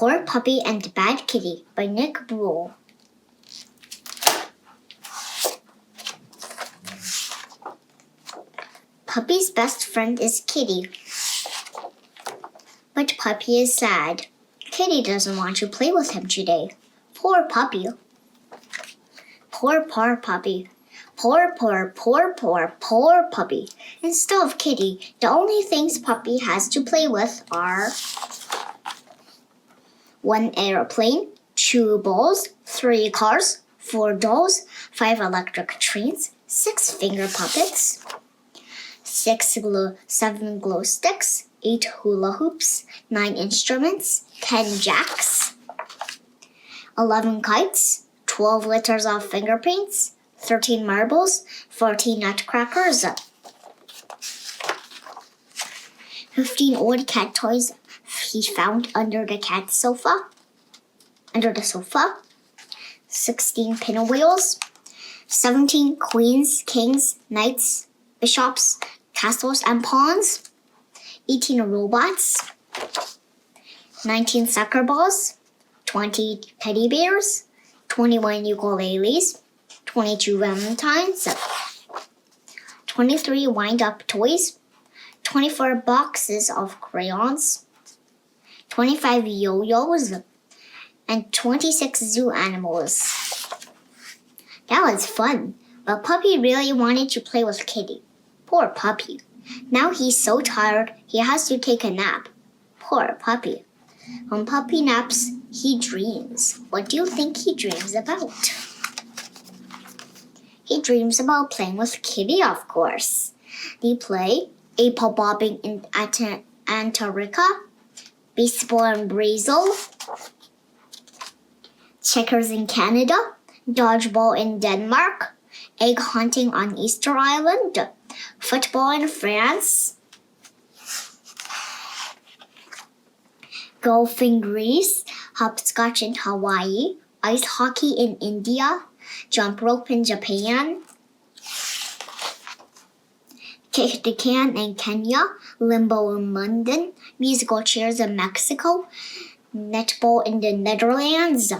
Poor Puppy and Bad Kitty by Nick Bruel. Puppy's best friend is Kitty, but Puppy is sad. Kitty doesn't want to play with him today. Poor Puppy. Poor Puppy. Poor Puppy. Instead of Kitty, the only things Puppy has to play with are 1 airplane, 2 balls, 3 cars, 4 dolls, 5 electric trains, 6 finger puppets, 7 glow sticks, 8 hula hoops, 9 instruments, 10 jacks, 11 kites, 12 litters of finger paints, 13 marbles, 14 nutcrackers, 15 old cat toys he found under the sofa, 16 pinwheels, 17 queens, kings, knights, bishops, castles, and pawns, 18 robots, 19 soccer balls, 20 teddy bears, 21 ukuleles, 22 valentines, 23 wind-up toys, 24 boxes of crayons, 25 yo-yos, and 26 zoo animals. That was fun, but Puppy really wanted to play with Kitty. Poor Puppy. Now he's so tired he has to take a nap. Poor Puppy. When Puppy naps, he dreams. What do you think he dreams about? He dreams about playing with Kitty, of course. They play apple bobbing in Antarctica, baseball in Brazil, checkers in Canada, dodgeball in Denmark, egg hunting on Easter Island, football in France, golf in Greece, hopscotch in Hawaii, ice hockey in India, jump rope in Japan, kick the can in Kenya, limbo in London, musical chairs in Mexico, netball in the Netherlands,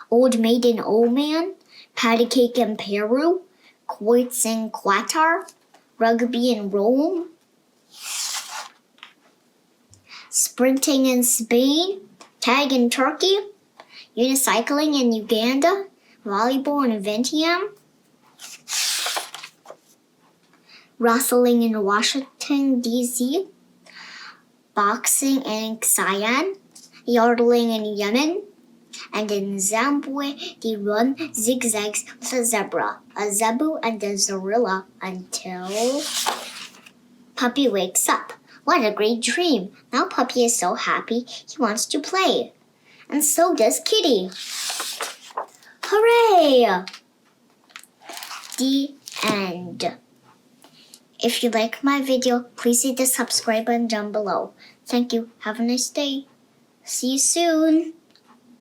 old maid in Oman, patty cake in Peru, quoits in Qatar, rugby in Rome, sprinting in Spain, tag in Turkey, unicycling in Uganda, volleyball in Vietnam, wrestling in Washington, D.C., boxing in Siam, yodeling in Yemen, and in Zimbabwe they run zigzags with a zebra, a zebu, and a zorilla until Puppy wakes up. What a great dream! Now Puppy is so happy he wants to play. And so does Kitty. Hooray! The end. If you like my video, please hit the subscribe button down below. Thank you. Have a nice day. See you soon.